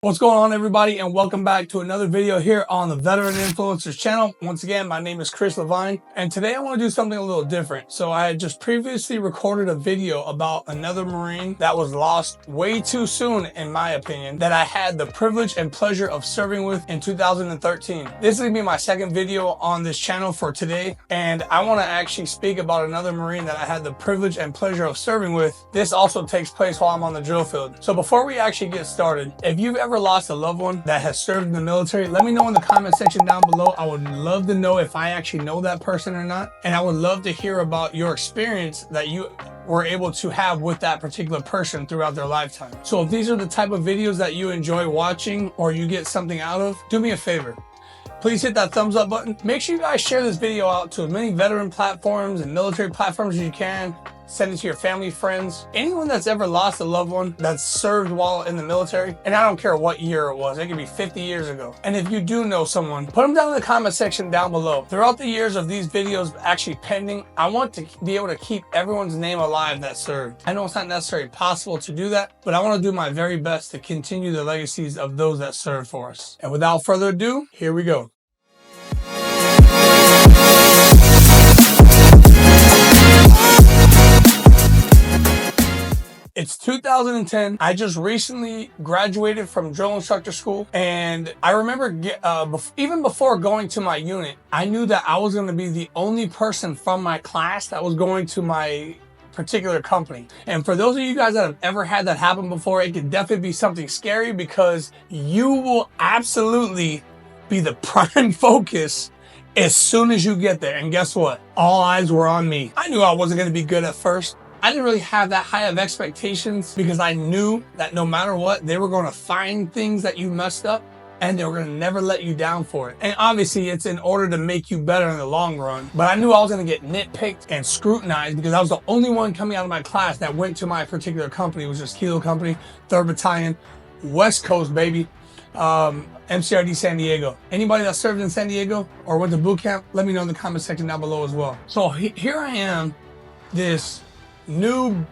What's going on, everybody, and welcome back to another video here on the Veteran Influencers channel. Once again, my name is Chris Levine, and today I want to do something a little different. So I had just previously recorded a video about another Marine that was lost way too soon, in my opinion, that I had the privilege and pleasure of serving with in 2013. This is going to be my second video on this channel for today, and I want to actually speak about another Marine that I had the privilege and pleasure of serving with. This also takes place while I'm on the drill field. So before we actually get started, if you've ever lost a loved one that has served in the military, let me know in the comment section down below. I would love to know if I actually know that person or not, and I would love to hear about your experience that you were able to have with that particular person throughout their lifetime. So if these are the type of videos that you enjoy watching or you get something out of, do me a favor. Please hit that thumbs up button. Make sure you guys share this video out to as many veteran platforms and military platforms as you can. Send it to your family, friends, anyone that's ever lost a loved one that's served while in the military. And I don't care what year it was. It could be 50 years ago. And if you do know someone, put them down in the comment section down below. Throughout the years of these videos actually pending, I want to be able to keep everyone's name alive that served. I know it's not necessarily possible to do that, but I want to do my very best to continue the legacies of those that served for us. And without further ado, here we go. It's 2010. I just recently graduated from drill instructor school, and I remember even before going to my unit, I knew that I was going to be the only person from my class that was going to my particular company. And for those of you guys that have ever had that happen before, it can definitely be something scary because you will absolutely be the prime focus as soon as you get there. And guess what? All eyes were on me. I knew I wasn't going to be good at first. I didn't really have that high of expectations because I knew that no matter what, they were going to find things that you messed up and they were going to never let you down for it. And obviously it's in order to make you better in the long run. But I knew I was going to get nitpicked and scrutinized because I was the only one coming out of my class that went to my particular company, which was Kilo Company, 3rd Battalion, West Coast, baby. SSgt San Diego. Anybody that served in San Diego or went to boot camp, let me know in the comment section down below as well. So here I am, this new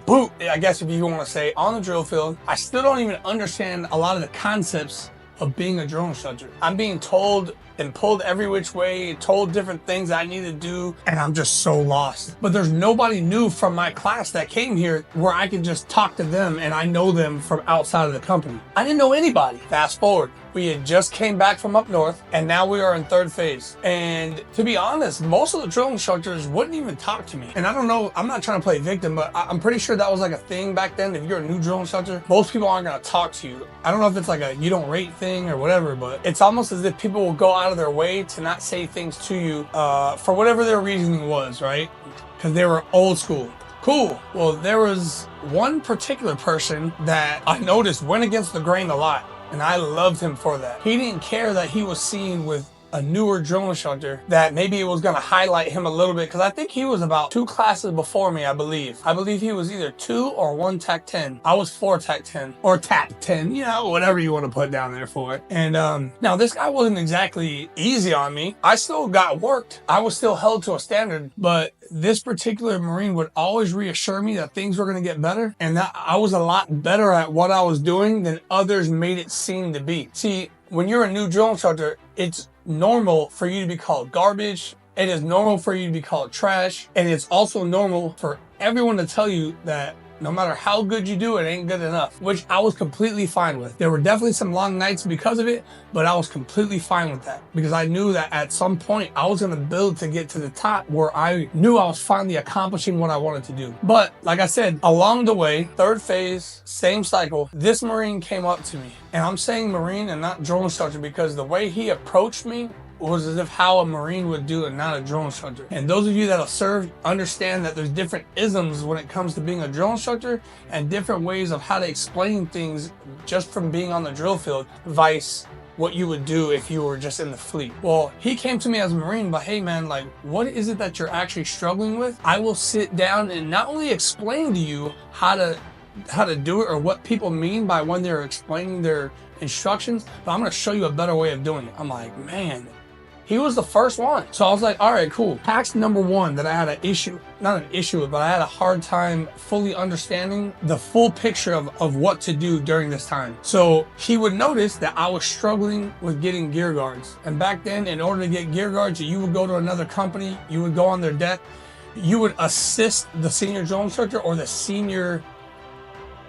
boot, I guess if you want to say, on the drill field. I still don't even understand a lot of the concepts of being a drill instructor. I'm being told and pulled every which way, told different things I need to do, and I'm just so lost. But there's nobody new from my class that came here where I can just talk to them and I know them from outside of the company. I didn't know anybody. Fast forward, we had just came back from up north and now we are in 3rd phase. And to be honest, most of the drill instructors wouldn't even talk to me. And I don't know, I'm not trying to play victim, but I'm pretty sure that was like a thing back then. If you're a new drill instructor, most people aren't gonna talk to you. I don't know if it's like a you don't rate thing or whatever, but it's almost as if people will go out of their way to not say things to you for whatever their reasoning was, right? Because they were old school. Cool. Well, there was one particular person that I noticed went against the grain a lot, and I loved him for that. He didn't care that he was seen with a newer drill instructor, that maybe it was going to highlight him a little bit, because I think he was about 2 classes before me, I believe. I believe he was either 2 or 1 TAC 10. I was 4 TAC 10 or TAC 10, you know, whatever you want to put down there for it. And now this guy wasn't exactly easy on me. I still got worked. I was still held to a standard, but this particular Marine would always reassure me that things were going to get better and that I was a lot better at what I was doing than others made it seem to be. See, when you're a new drill instructor, it's normal for you to be called garbage. It is normal for you to be called trash. And it's also normal for everyone to tell you that no matter how good you do, it ain't good enough, which I was completely fine with. There were definitely some long nights because of it, but I was completely fine with that because I knew that at some point I was going to build to get to the top where I knew I was finally accomplishing what I wanted to do. But like I said, along the way, 3rd phase, same cycle, this Marine came up to me, and I'm saying Marine and not drill instructor because the way he approached me was as if how a Marine would do and not a drill instructor. And those of you that have served understand that there's different isms when it comes to being a drill instructor and different ways of how to explain things just from being on the drill field, vice what you would do if you were just in the fleet. Well, he came to me as a Marine, but hey man, like, what is it that you're actually struggling with? I will sit down and not only explain to you how to do it or what people mean by when they're explaining their instructions, but I'm gonna show you a better way of doing it. I'm like, man, He was the first one. So I was like, all right, cool. Task number one that I had an issue, not an issue with, but I had a hard time fully understanding the full picture of what to do during this time. So he would notice that I was struggling with getting gear guards. And back then, in order to get gear guards, you would go to another company, you would go on their deck, you would assist the senior drill instructor or the senior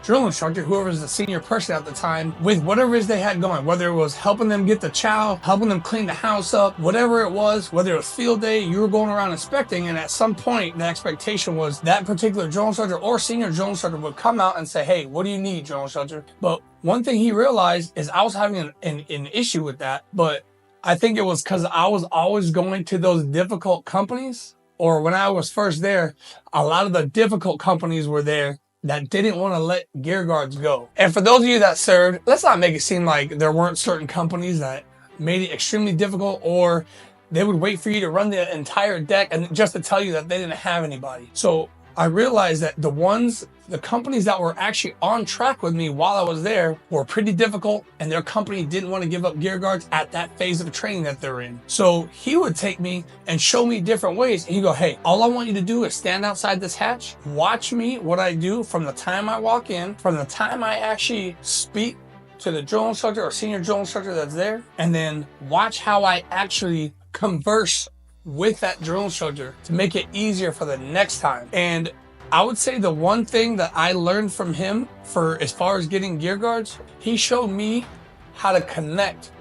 drill instructor, whoever was the senior person at the time, with whatever it is they had going, whether it was helping them get the chow, helping them clean the house up, whatever it was, whether it was field day, you were going around inspecting, and at some point the expectation was that particular drill instructor or senior drill instructor would come out and say, hey, what do you need, drill instructor? But one thing he realized is I was having an issue with that, but I think it was because I was always going to those difficult companies, or when I was first there, a lot of the difficult companies were there that didn't want to let gear guards go. And for those of you that served, let's not make it seem like there weren't certain companies that made it extremely difficult, or they would wait for you to run the entire deck and just to tell you that they didn't have anybody. So I realized that the companies that were actually on track with me while I was there were pretty difficult, and their company didn't want to give up gear guards at that phase of training that they're in. So he would take me and show me different ways. And he'd go, hey, all I want you to do is stand outside this hatch, watch me, what I do from the time I walk in, from the time I actually speak to the drill instructor or senior drill instructor that's there, and then watch how I actually converse with that drill instructor to make it easier for the next time. And I would say the one thing that I learned from him for as far as getting gear guards, he showed me how to connect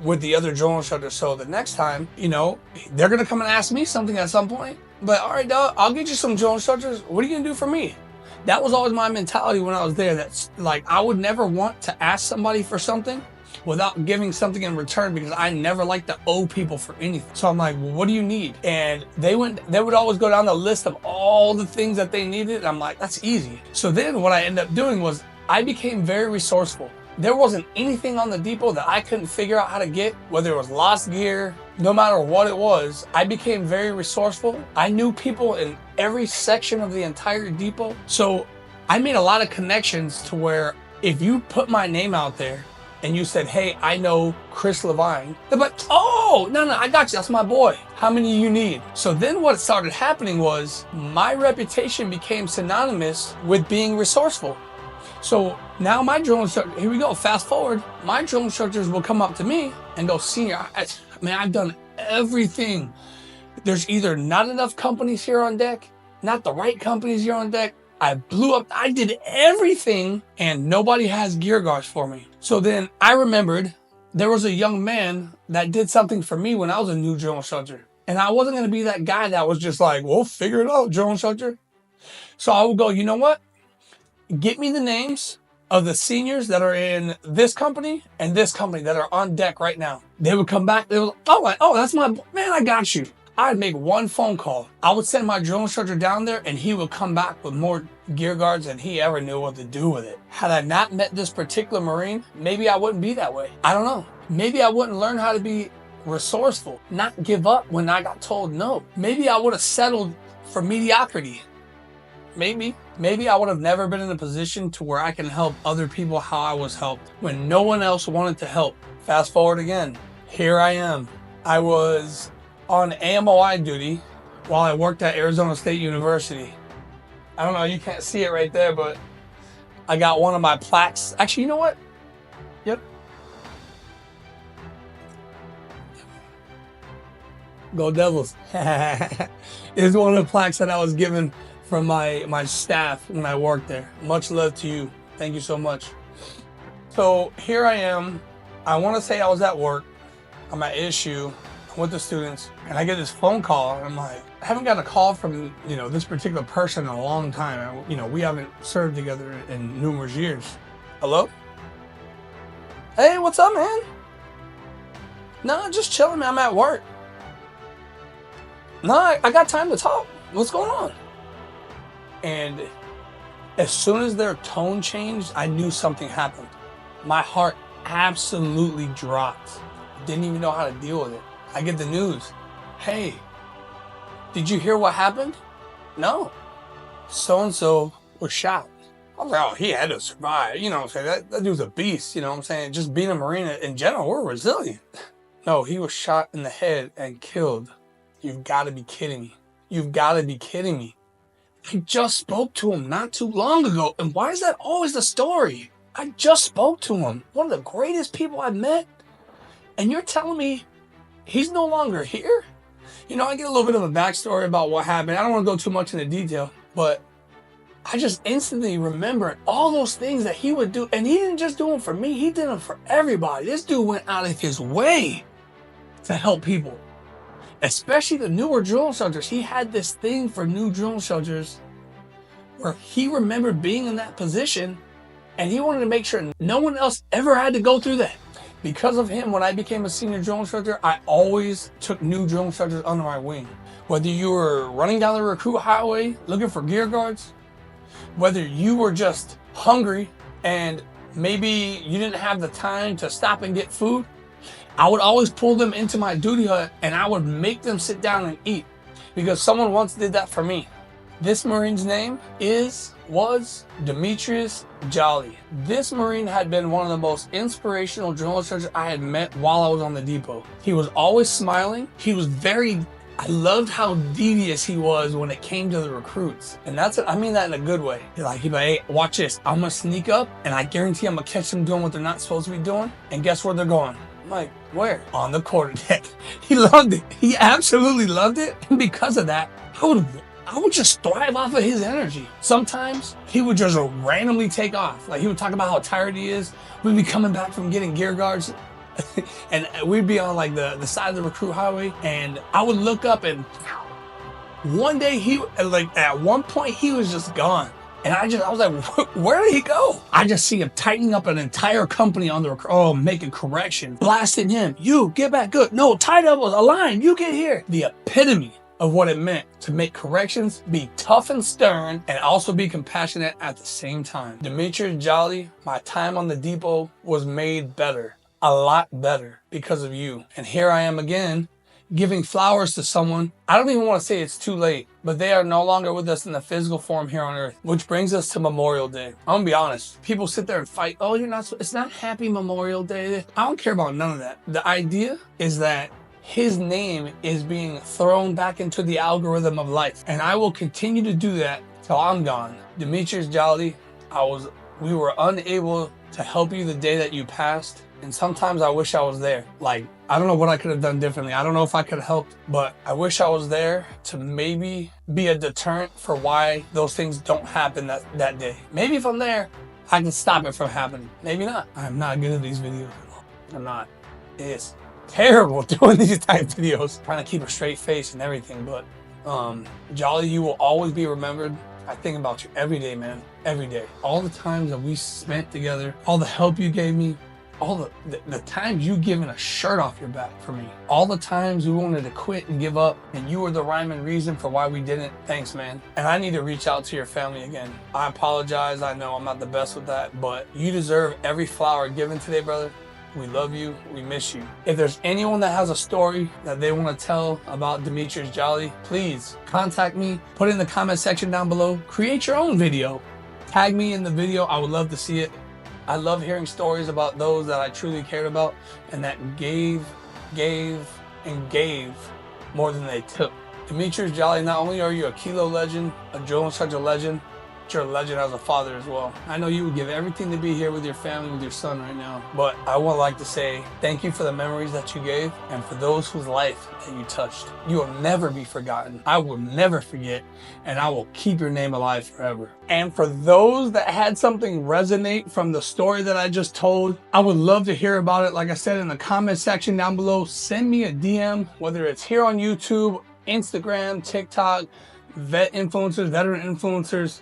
with the other drill instructor. So the next time, you know, they're gonna come and ask me something at some point, but all right, dog, I'll get you some drill instructors. What are you gonna do for me? That was always my mentality when I was there. That's like, I would never want to ask somebody for something without giving something in return, because I never like to owe people for anything. So I'm like, well, what do you need? And they would always go down the list of all the things that they needed. And I'm like, that's easy. So then what I ended up doing was I became very resourceful. There wasn't anything on the depot that I couldn't figure out how to get, whether it was lost gear, no matter what it was. I became very resourceful. I knew people in every section of the entire depot. So I made a lot of connections to where if you put my name out there and you said, hey, I know Chris Levine, they're like, oh, no, I got you, that's my boy. How many you need? So then what started happening was my reputation became synonymous with being resourceful. So now my drill instructor, here we go, fast forward, my drill instructors will come up to me and go, senior, man, I've done everything. There's either not enough companies here on deck, not the right companies here on deck. I blew up, I did everything, and nobody has gear guards for me. So then I remembered there was a young man that did something for me when I was a new drill instructor. And I wasn't gonna be that guy that was just like, well, figure it out, drill instructor. So I would go, you know what? Get me the names of the seniors that are in this company and this company that are on deck right now. They would come back, they was, oh, that's my, man, I got you. I'd make one phone call. I would send my drill instructor down there and he would come back with more gear guards than he ever knew what to do with it. Had I not met this particular Marine, maybe I wouldn't be that way. I don't know. Maybe I wouldn't learn how to be resourceful, not give up when I got told no. Maybe I would have settled for mediocrity. Maybe I would have never been in a position to where I can help other people how I was helped when no one else wanted to help. Fast forward again, here I am. I was on AMOI duty while I worked at Arizona State University. I don't know, you can't see it right there, but I got one of my plaques. Actually, you know what? Yep. Go Devils. It's one of the plaques that I was given from my staff when I worked there. Much love to you. Thank you so much. So here I am. I want to say I was at work. I'm at issue with the students, and I get this phone call, and I'm like, I haven't got a call from, you know, this particular person in a long time. You know, we haven't served together in numerous years. Hello? Hey, what's up, man? No, just chilling, man. I'm at work. No, I got time to talk. What's going on? And as soon as their tone changed, I knew something happened. My heart absolutely dropped. Didn't even know how to deal with it. I get the news. Hey, did you hear what happened? No. So-and-so was shot. I was like, oh, he had to survive. You know what I'm saying? That dude's a beast, you know what I'm saying? Just being a Marine in general, we're resilient. No, he was shot in the head and killed. You've got to be kidding me. You've got to be kidding me. I just spoke to him not too long ago. And why is that always the story? I just spoke to him. One of the greatest people I've met. And you're telling me he's no longer here? You know, I get a little bit of a backstory about what happened. I don't want to go too much into detail, but I just instantly remembered all those things that he would do. And he didn't just do them for me. He did them for everybody. This dude went out of his way to help people, especially the newer drill instructors. He had this thing for new drill instructors where he remembered being in that position and he wanted to make sure no one else ever had to go through that. Because of him, when I became a senior drill instructor, I always took new drill instructors under my wing. Whether you were running down the recruit highway looking for gear guards, whether you were just hungry and maybe you didn't have the time to stop and get food, I would always pull them into my duty hut and I would make them sit down and eat, because someone once did that for me. This Marine's name was Demetrius Jolly. This Marine had been one of the most inspirational drill instructors I had met while I was on the depot. He was always smiling. He was I loved how devious he was when it came to the recruits. And I mean that in a good way. He'd be like, hey, watch this. I'm gonna sneak up and I guarantee I'm gonna catch them doing what they're not supposed to be doing. And guess where they're going? I'm like, where? On the quarterdeck. He loved it. He absolutely loved it. And because of that, I would just thrive off of his energy. Sometimes he would just randomly take off. Like, he would talk about how tired he is. We'd be coming back from getting gear guards and we'd be on like the side of the recruit highway, and I would look up and one day at one point he was just gone. And I was like, where did he go? I just see him tightening up an entire company on the making correction, blasting him. You get back good. No, tight elbows, align, you get here. The epitome of what it meant to make corrections, be tough and stern, and also be compassionate at the same time. Demetrius Jolly, my time on the depot was made better, a lot better, because of you. And here I am again, giving flowers to someone. I don't even want to say it's too late, but they are no longer with us in the physical form here on earth, which brings us to Memorial Day. I'm gonna be honest. People sit there and fight. Oh, it's not Happy Memorial Day. I don't care about none of that. The idea is that his name is being thrown back into the algorithm of life. And I will continue to do that till I'm gone. Demetrius Jolly, we were unable to help you the day that you passed. And sometimes I wish I was there. Like, I don't know what I could have done differently. I don't know if I could have helped, but I wish I was there to maybe be a deterrent for why those things don't happen that day. Maybe if I'm there, I can stop it from happening. Maybe not. I'm not good at these videos at all. I'm not. It's terrible doing these type of videos, trying to keep a straight face and everything. But Jolly, you will always be remembered. I think about you every day, man. Every day. All the times that we spent together, all the help you gave me, all the times you given a shirt off your back for me, all the times we wanted to quit and give up, and you were the rhyme and reason for why we didn't. Thanks, man. And I need to reach out to your family again. I apologize. I know I'm not the best with that, but you deserve every flower given today, brother. We love you. We miss you. If there's anyone that has a story that they want to tell about Demetrius Jolly, please contact me. Put it in the comment section down below. Create your own video. Tag me in the video. I would love to see it. I love hearing stories about those that I truly cared about and that gave more than they took. Demetrius Jolly, not only are you a kilo legend, a drill instructor legend, you're a legend as a father as well. I know you would give everything to be here with your family, with your son right now, but I would like to say thank you for the memories that you gave and for those whose life that you touched. You will never be forgotten. I will never forget, and I will keep your name alive forever. And for those that had something resonate from the story that I just told, I would love to hear about it. Like I said, in the comment section down below, send me a DM, whether it's here on YouTube, Instagram, TikTok, veteran influencers.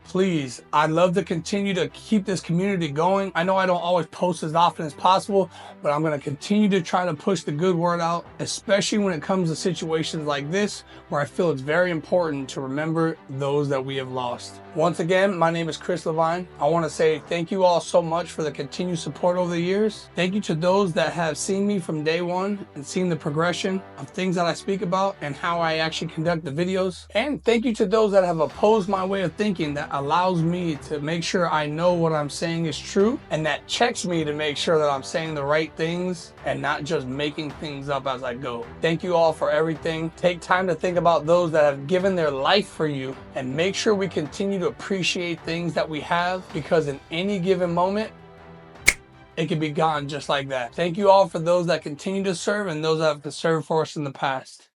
Please, I'd love to continue to keep this community going. I know I don't always post as often as possible, but I'm going to continue to try to push the good word out, especially when it comes to situations like this, where I feel it's very important to remember those that we have lost. Once again, my name is Chris Levine. I want to say thank you all so much for the continued support over the years. Thank you to those that have seen me from day one and seen the progression of things that I speak about and how I actually conduct the videos. And thank you to those that have opposed my way of thinking that allows me to make sure I know what I'm saying is true, and that checks me to make sure that I'm saying the right things and not just making things up as I go. Thank you all for everything. Take time to think about those that have given their life for you, and make sure we continue to appreciate things that we have, because in any given moment it can be gone just like that. Thank you all for those that continue to serve and those that have served for us in the past.